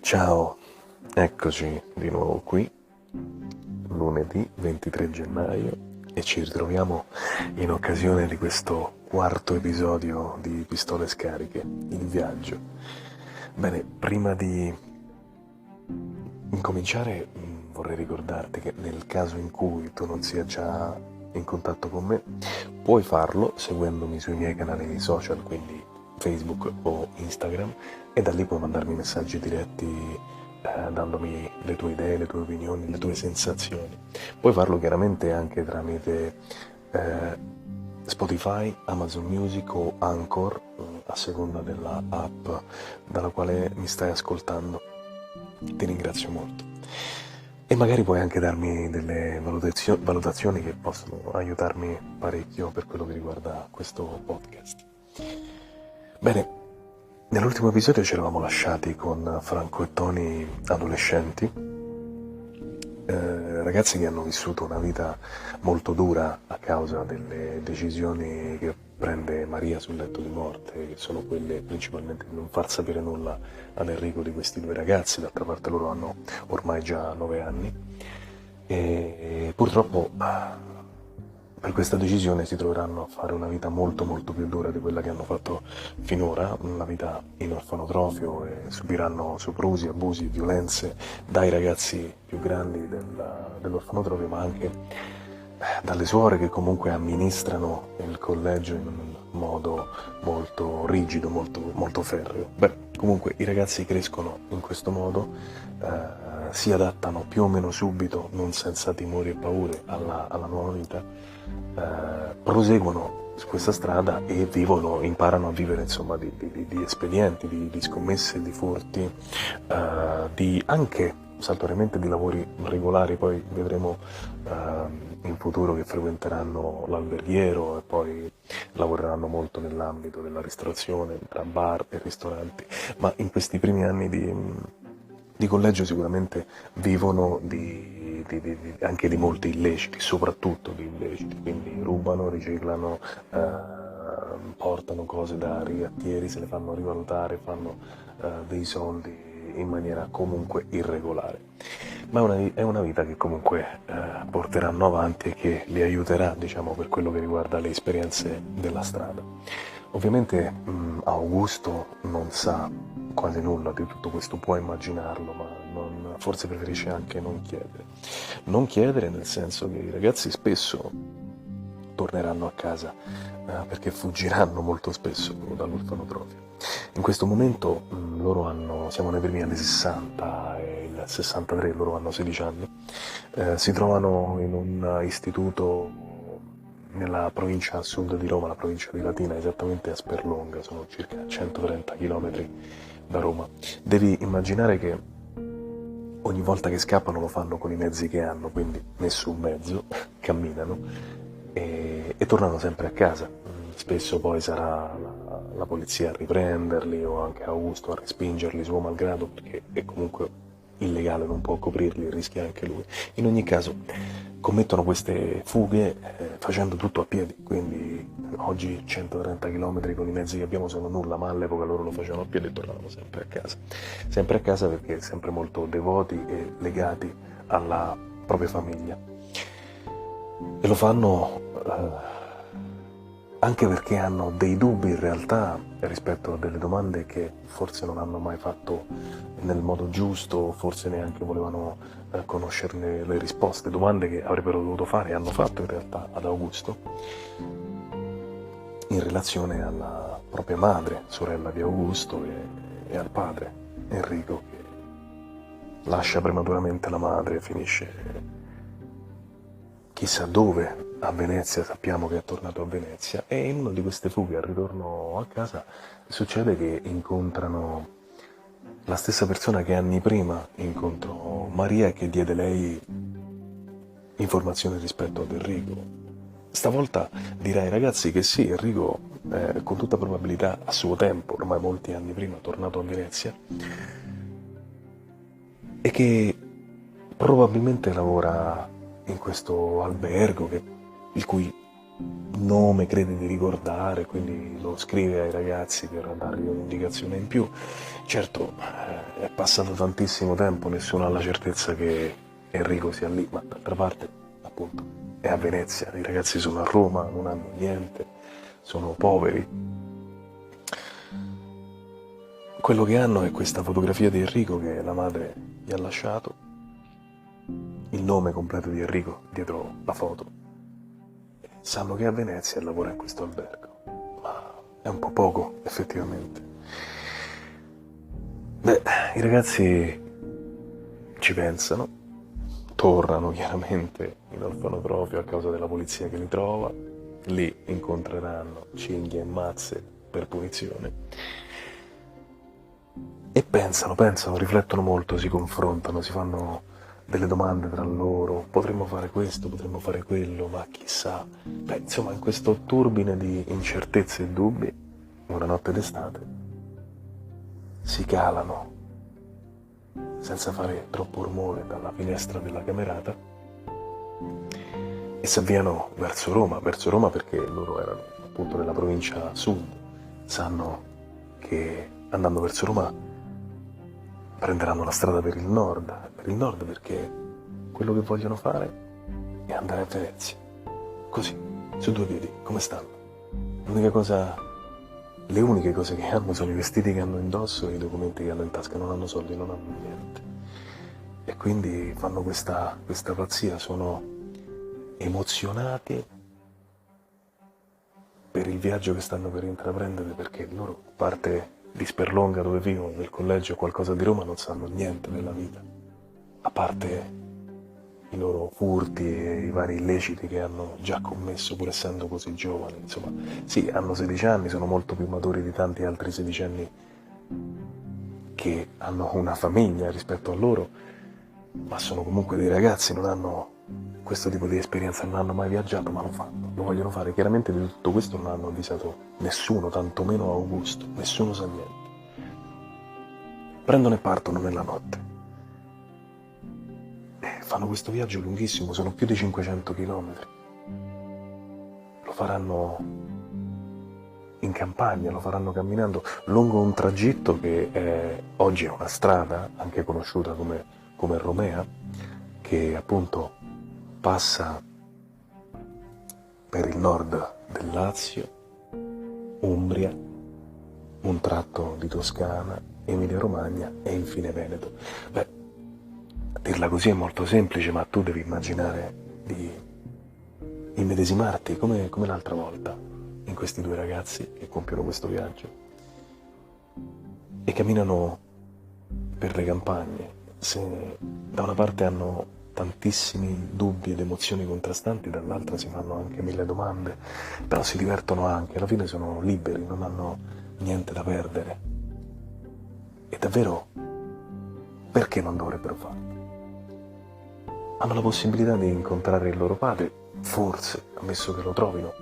Ciao, eccoci di nuovo qui, lunedì 23 gennaio e ci ritroviamo in occasione di questo quarto episodio di Pistole Scariche, il viaggio. Bene, prima di incominciare vorrei ricordarti che nel caso in cui tu non sia già in contatto con me, puoi farlo seguendomi sui miei canali social, quindi Facebook o Instagram, e da lì puoi mandarmi messaggi diretti dandomi le tue idee, le tue opinioni, le tue sensazioni. Puoi farlo chiaramente anche tramite eh, Spotify, Amazon Music o Anchor, a seconda della app dalla quale mi stai ascoltando. Ti ringrazio molto. E magari puoi anche darmi delle valutazioni che possono aiutarmi parecchio per quello che riguarda questo podcast. Bene, nell'ultimo episodio ci eravamo lasciati con Franco e Tony adolescenti, ragazzi che hanno vissuto una vita molto dura a causa delle decisioni che prende Maria sul letto di morte, che sono quelle principalmente di non far sapere nulla ad Enrico di questi due ragazzi. D'altra parte loro hanno ormai già 9 anni e purtroppo per questa decisione si troveranno a fare una vita molto molto più dura di quella che hanno fatto finora, una vita in orfanotrofio, e subiranno soprusi, abusi, violenze dai ragazzi più grandi dell'orfanotrofio, ma anche dalle suore che comunque amministrano il collegio in un modo molto rigido, molto, molto ferreo. Beh, comunque i ragazzi crescono in questo modo, si adattano più o meno subito, non senza timori e paure, alla nuova vita, proseguono su questa strada e vivono, imparano a vivere insomma di espedienti, di scommesse, di furti, di anche saltuariamente di lavori regolari. Poi vedremo in futuro che frequenteranno l'alberghiero e poi lavoreranno molto nell'ambito della ristorazione, tra bar e ristoranti, ma in questi primi anni di collegio sicuramente vivono anche di molti illeciti, soprattutto di illeciti, quindi rubano, riciclano, portano cose da rigattieri, se le fanno rivalutare, fanno dei soldi in maniera comunque irregolare. Ma è una vita che comunque porteranno avanti e che li aiuterà, diciamo, per quello che riguarda le esperienze della strada. Ovviamente Augusto non sa quasi nulla di tutto questo, può immaginarlo, ma forse preferisce anche non chiedere. Non chiedere nel senso che i ragazzi spesso torneranno a casa perché fuggiranno molto spesso dall'orfanotrofio. In questo momento siamo nei primi anni 60 e il 63, loro hanno 16 anni, si trovano in un istituto nella provincia a sud di Roma, la provincia di Latina, esattamente a Sperlonga, sono circa 130 km da Roma. Devi immaginare che ogni volta che scappano lo fanno con i mezzi che hanno, quindi nessun mezzo, camminano e tornano sempre a casa. Spesso poi sarà la polizia a riprenderli o anche Augusto a respingerli suo malgrado, perché è comunque illegale, non può coprirli, rischia anche lui. In ogni caso commettono queste fughe facendo tutto a piedi, quindi oggi 130 km con i mezzi che abbiamo sono nulla, ma all'epoca loro lo facevano a piedi e tornavano sempre a casa. Sempre a casa perché sempre molto devoti e legati alla propria famiglia. E lo fanno anche perché hanno dei dubbi in realtà rispetto a delle domande che forse non hanno mai fatto nel modo giusto, forse neanche volevano conoscerne le risposte, domande che avrebbero dovuto fare e hanno fatto in realtà ad Augusto in relazione alla propria madre, sorella di Augusto, e al padre, Enrico, che lascia prematuramente la madre e finisce chissà dove, a Venezia. Sappiamo che è tornato a Venezia, e in una di queste fughe al ritorno a casa succede che incontrano la stessa persona che anni prima incontrò Maria e che diede lei informazioni rispetto ad Enrico. Stavolta dirà ai ragazzi che sì, Enrico con tutta probabilità a suo tempo, ormai molti anni prima, è tornato a Venezia e che probabilmente lavora in questo albergo il cui nome crede di ricordare, quindi lo scrive ai ragazzi per dargli un'indicazione in più. Certo, è passato tantissimo tempo, nessuno ha la certezza che Enrico sia lì, ma d'altra parte, appunto, è a Venezia, i ragazzi sono a Roma, non hanno niente, sono poveri. Quello che hanno è questa fotografia di Enrico che la madre gli ha lasciato, il nome completo di Enrico dietro la foto. Sanno che è a Venezia e lavora in questo albergo, ma è un po' poco, effettivamente. Beh, i ragazzi ci pensano, tornano chiaramente in orfanotrofio a causa della polizia che li trova, lì incontreranno cinghie e mazze per punizione e pensano, riflettono molto, si confrontano, si fanno delle domande tra loro, potremmo fare questo, potremmo fare quello, ma chissà. Beh, insomma, in questo turbine di incertezze e dubbi, una notte d'estate, si calano senza fare troppo rumore dalla finestra della camerata e si avviano verso Roma perché loro erano appunto nella provincia sud, sanno che andando verso Roma prenderanno la strada per il nord perché quello che vogliono fare è andare a Venezia, così, su due piedi, come stanno. Le uniche cose che hanno sono i vestiti che hanno indosso e i documenti che hanno in tasca, non hanno soldi, non hanno niente. E quindi fanno questa pazzia, sono emozionati per il viaggio che stanno per intraprendere perché loro, a parte di Sperlonga dove vivono, del collegio, qualcosa di Roma, non sanno niente della vita, a parte i loro furti e i vari illeciti che hanno già commesso pur essendo così giovani. Insomma, sì, hanno 16 anni, sono molto più maturi di tanti altri sedicenni che hanno una famiglia rispetto a loro, ma sono comunque dei ragazzi, non hanno questo tipo di esperienza, non hanno mai viaggiato, ma lo fanno, lo vogliono fare. Chiaramente di tutto questo non hanno avvisato nessuno, tantomeno Augusto, nessuno sa niente. Prendono e partono nella notte. Fanno questo viaggio lunghissimo, sono più di 500 km. Lo faranno in campagna, lo faranno camminando lungo un tragitto che oggi è una strada, anche conosciuta come Romea, che appunto passa per il nord del Lazio, Umbria, un tratto di Toscana, Emilia-Romagna e infine Veneto. Beh, dirla così è molto semplice, ma tu devi immaginare di immedesimarti come l'altra volta in questi due ragazzi che compiono questo viaggio e camminano per le campagne. Se da una parte hanno tantissimi dubbi ed emozioni contrastanti, dall'altra si fanno anche 1000 domande, però si divertono anche, alla fine sono liberi, non hanno niente da perdere. E davvero, perché non dovrebbero farlo? Hanno la possibilità di incontrare il loro padre, forse, ammesso che lo trovino,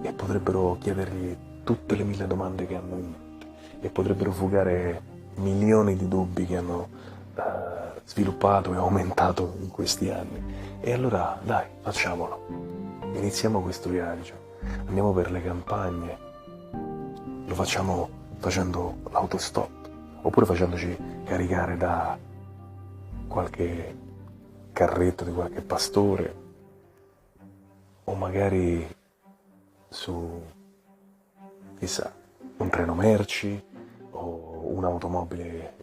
e potrebbero chiedergli tutte le 1000 domande che hanno in mente e potrebbero fugare milioni di dubbi che hanno sviluppato e aumentato in questi anni. E allora, dai, facciamolo. Iniziamo questo viaggio, andiamo per le campagne, lo facciamo facendo l'autostop, oppure facendoci caricare da qualche carretto di qualche pastore, o magari su, chissà, un treno merci o un'automobile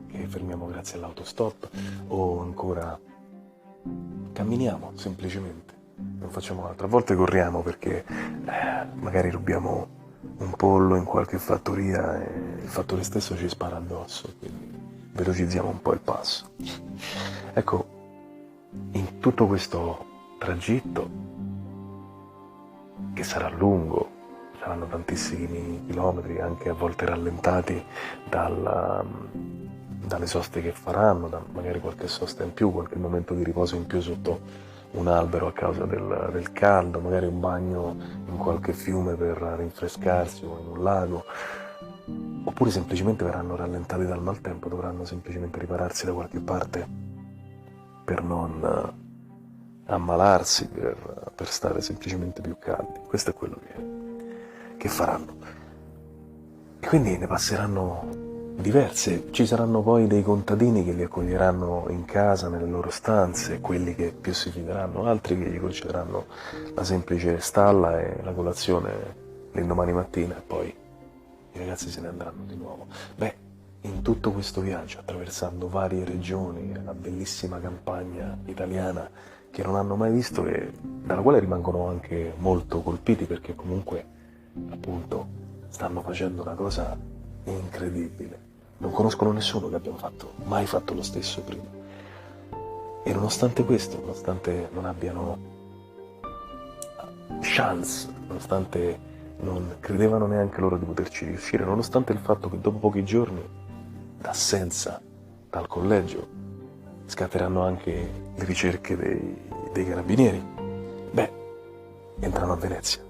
che fermiamo grazie all'autostop, o ancora camminiamo semplicemente, non facciamo altro. A volte corriamo perché magari rubiamo un pollo in qualche fattoria e il fattore stesso ci spara addosso, quindi velocizziamo un po' il passo. Ecco, in tutto questo tragitto, che sarà lungo, saranno tantissimi chilometri, anche a volte rallentati dalle soste che faranno, da magari qualche sosta in più, qualche momento di riposo in più sotto un albero a causa del caldo, magari un bagno in qualche fiume per rinfrescarsi o in un lago, oppure semplicemente verranno rallentati dal maltempo, dovranno semplicemente ripararsi da qualche parte per non ammalarsi, per stare semplicemente più caldi. Questo è quello che faranno. E quindi ne passeranno diverse. Ci saranno poi dei contadini che li accoglieranno in casa, nelle loro stanze, quelli che più si fideranno, altri che gli concederanno la semplice stalla e la colazione l'indomani mattina, e poi i ragazzi se ne andranno di nuovo. Beh, in tutto questo viaggio, attraversando varie regioni, la bellissima campagna italiana che non hanno mai visto e dalla quale rimangono anche molto colpiti, perché comunque, appunto, stanno facendo una cosa incredibile. Non conoscono nessuno che abbia mai fatto lo stesso prima. E nonostante questo, nonostante non abbiano chance, nonostante non credevano neanche loro di poterci riuscire, nonostante il fatto che dopo pochi giorni d'assenza dal collegio scatteranno anche le ricerche dei carabinieri, beh, entrano a Venezia.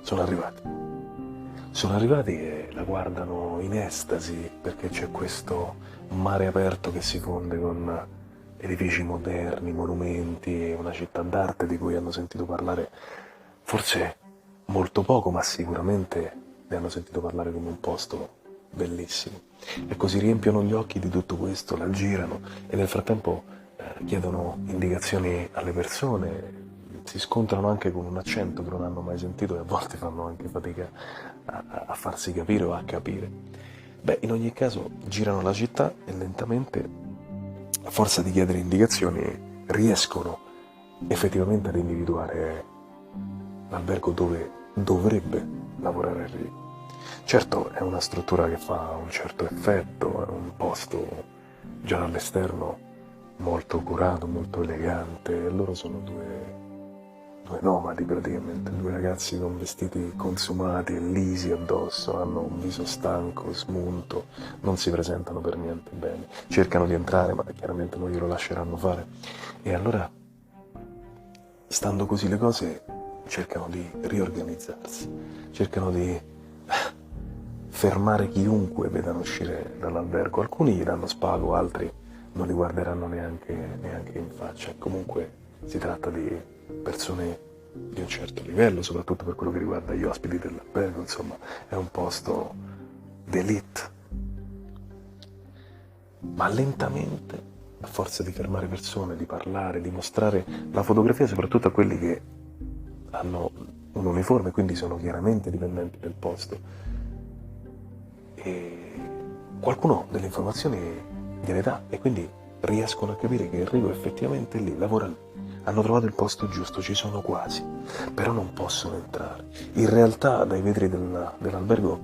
Sono arrivati e la guardano in estasi, perché c'è questo mare aperto che si fonde con edifici moderni, monumenti, una città d'arte di cui hanno sentito parlare forse molto poco, ma sicuramente ne hanno sentito parlare come un posto bellissimo. E così riempiono gli occhi di tutto questo, la girano e nel frattempo chiedono indicazioni alle persone, si scontrano anche con un accento che non hanno mai sentito e a volte fanno anche fatica a farsi capire o a capire. Beh, in ogni caso girano la città e lentamente, a forza di chiedere indicazioni, riescono effettivamente ad individuare l'albergo dove dovrebbe lavorare Enrico. Certo, è una struttura che fa un certo effetto, è un posto già dall'esterno molto curato, molto elegante, e loro sono due nomadi praticamente, due ragazzi con vestiti consumati e lisi addosso, hanno un viso stanco, smunto, non si presentano per niente bene, cercano di entrare ma chiaramente non glielo lasceranno fare. E allora, stando così le cose, cercano di riorganizzarsi, cercano di fermare chiunque vedano uscire dall'albergo. Alcuni gli danno spago, altri non li guarderanno neanche in faccia. Comunque si tratta di persone di un certo livello, soprattutto per quello che riguarda gli ospiti dell'albergo. Insomma, è un posto d'élite. Ma lentamente, a forza di fermare persone, di parlare, di mostrare la fotografia soprattutto a quelli che hanno un uniforme, quindi sono chiaramente dipendenti del posto, e qualcuno delle informazioni gliele dà e quindi riescono a capire che Enrico effettivamente lì lavora lì. Hanno trovato il posto giusto, ci sono quasi, però non possono entrare. In realtà dai vetri dell'albergo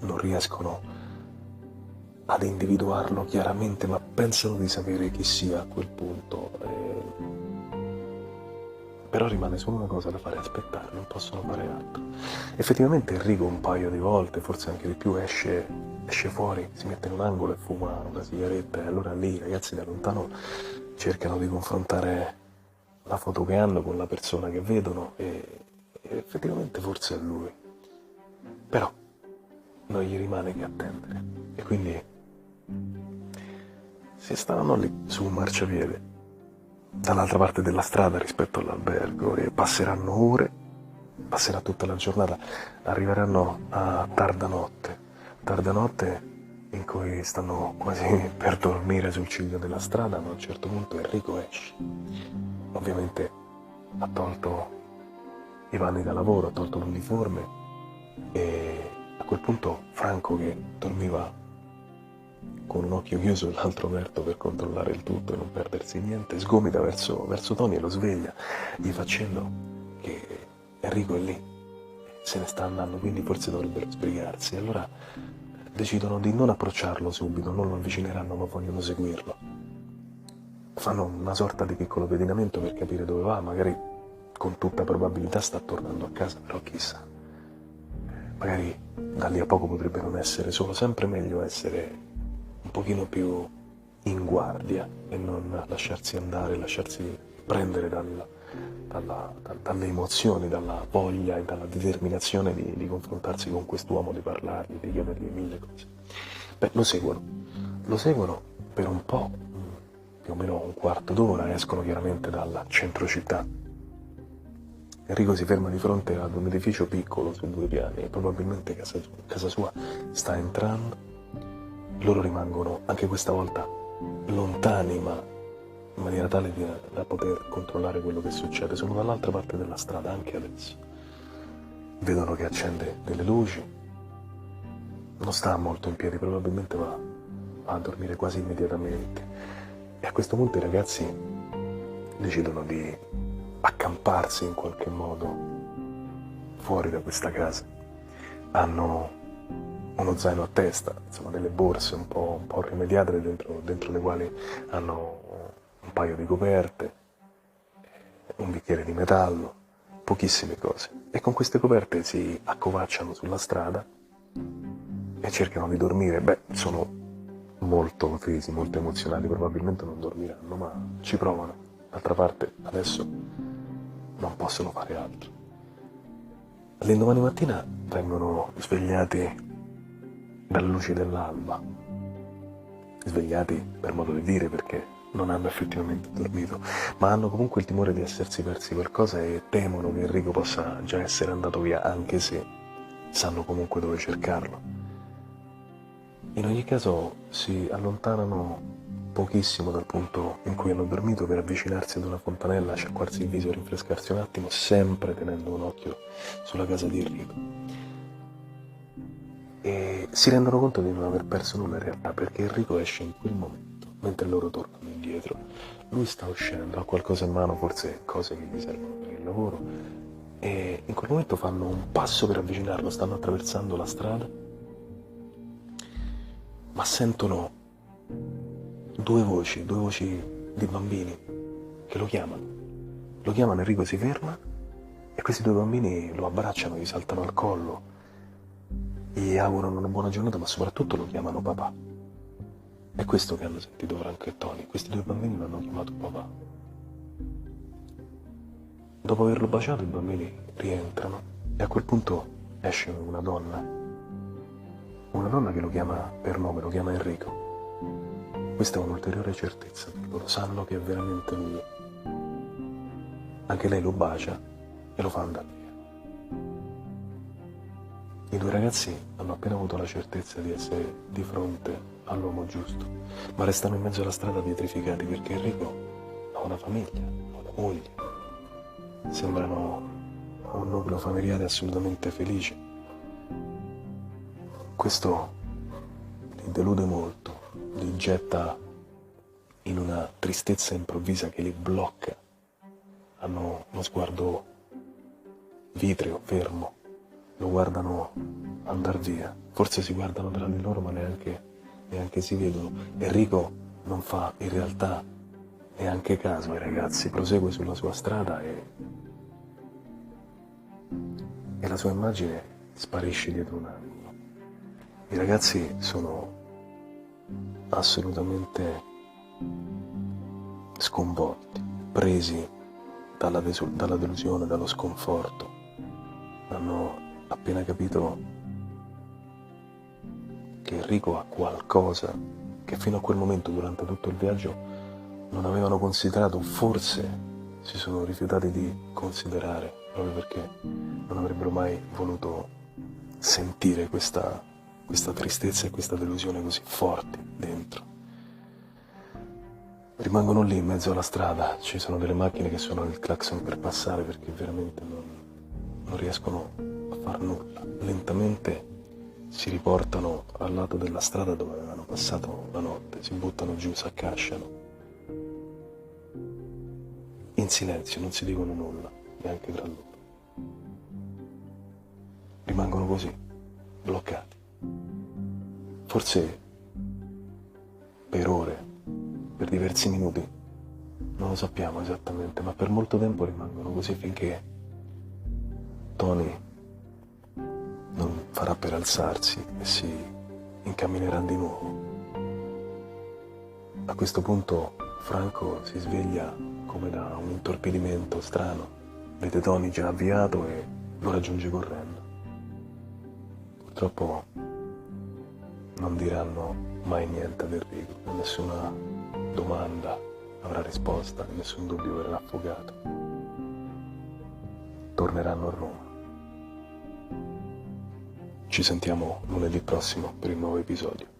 non riescono ad individuarlo chiaramente, ma pensano di sapere chi sia a quel punto. Però rimane solo una cosa da fare, aspettare, non possono fare altro. Effettivamente Enrico un paio di volte, forse anche di più, esce fuori, si mette in un angolo e fuma una sigaretta, e allora lì i ragazzi da lontano cercano di confrontare la foto che hanno con la persona che vedono e effettivamente forse è lui. Però non gli rimane che attendere e quindi si stavano lì su un marciapiede dall'altra parte della strada rispetto all'albergo e passeranno ore, passerà tutta la giornata, arriveranno a tarda notte in cui stanno quasi per dormire sul ciglio della strada, ma a un certo punto Enrico esce. Ovviamente ha tolto i panni da lavoro, ha tolto l'uniforme e a quel punto Franco, che dormiva con un occhio chiuso e l'altro aperto per controllare il tutto e non perdersi niente, sgomita verso Tony e lo sveglia, gli facendo che Enrico è lì, se ne sta andando, quindi forse dovrebbero sbrigarsi. Allora decidono di non approcciarlo subito, non lo avvicineranno, ma vogliono seguirlo. Fanno una sorta di piccolo pedinamento per capire dove va, magari con tutta probabilità sta tornando a casa, però chissà. Magari da lì a poco potrebbe non essere solo, sempre meglio essere un pochino più in guardia e non lasciarsi andare, lasciarsi prendere dalle emozioni, dalla voglia e dalla determinazione di confrontarsi con quest'uomo, di parlargli, di chiedergli mille cose. Beh, lo seguono per un po', più o meno un quarto d'ora, escono chiaramente dal centro città. Enrico si ferma di fronte ad un edificio piccolo su 2 piani e probabilmente casa sua sta entrando. Loro rimangono anche questa volta lontani, ma in maniera tale da poter controllare quello che succede. Sono dall'altra parte della strada anche adesso. Vedono che accende delle luci, non sta molto in piedi, probabilmente va a dormire quasi immediatamente. E a questo punto i ragazzi decidono di accamparsi in qualche modo fuori da questa casa. Hanno uno zaino a testa, insomma delle borse un po' rimediate dentro le quali hanno un paio di coperte, un bicchiere di metallo, pochissime cose. E con queste coperte si accovacciano sulla strada e cercano di dormire. Sono molto tesi, molto emozionati, probabilmente non dormiranno, ma ci provano. D'altra parte adesso non possono fare altro. L'indomani mattina vengono svegliati dalle luci dell'alba, svegliati per modo di dire perché non hanno effettivamente dormito, ma hanno comunque il timore di essersi persi qualcosa e temono che Enrico possa già essere andato via, anche se sanno comunque dove cercarlo. In ogni caso si allontanano pochissimo dal punto in cui hanno dormito per avvicinarsi ad una fontanella, sciacquarsi il viso e rinfrescarsi un attimo, sempre tenendo un occhio sulla casa di Enrico. E si rendono conto di non aver perso nulla in realtà, perché Enrico esce in quel momento, mentre loro tornano indietro. Lui sta uscendo, ha qualcosa in mano, forse cose che gli servono per il lavoro, e in quel momento fanno un passo per avvicinarlo, stanno attraversando la strada, ma sentono due voci di bambini che lo chiamano. Enrico si ferma e questi 2 bambini lo abbracciano, gli saltano al collo, gli augurano una buona giornata, ma soprattutto lo chiamano papà. È questo che hanno sentito Franco e Tony, questi 2 bambini l'hanno chiamato papà. Dopo averlo baciato i bambini rientrano e a quel punto esce una donna che lo chiama per nome, lo chiama Enrico. Questa è un'ulteriore certezza, loro sanno che è veramente lui. Anche lei lo bacia e lo fa andare via. I 2 ragazzi hanno appena avuto la certezza di essere di fronte all'uomo giusto, ma restano in mezzo alla strada pietrificati perché Enrico ha una famiglia, ha una moglie. Sembrano un nucleo familiare assolutamente felice. Questo li delude molto, li getta in una tristezza improvvisa che li blocca. Hanno lo sguardo vitreo, fermo, lo guardano andar via. Forse si guardano tra di loro, ma neanche si vedono. Enrico non fa in realtà neanche caso ai ragazzi, prosegue sulla sua strada e la sua immagine sparisce dietro un angolo. I ragazzi sono assolutamente sconvolti, presi dalla delusione, dallo sconforto. Hanno appena capito che Enrico ha qualcosa che fino a quel momento, durante tutto il viaggio, non avevano considerato, forse si sono rifiutati di considerare, proprio perché non avrebbero mai voluto sentire questa tristezza e questa delusione così forti dentro. Rimangono lì in mezzo alla strada, ci sono delle macchine che suonano il clacson per passare perché veramente non riescono a far nulla. Lentamente si riportano al lato della strada dove avevano passato la notte, si buttano giù, si accasciano. In silenzio, non si dicono nulla, neanche tra loro. Rimangono così, bloccati. Forse per ore, per diversi minuti, non lo sappiamo esattamente, ma per molto tempo rimangono così finché Tony non farà per alzarsi e si incamminerà di nuovo. A questo punto Franco si sveglia come da un intorpidimento strano, vede Tony già avviato e lo raggiunge correndo. Purtroppo non diranno mai niente ad Enrico, nessuna domanda avrà risposta, nessun dubbio verrà affogato. Torneranno a Roma. Ci sentiamo lunedì prossimo per il nuovo episodio.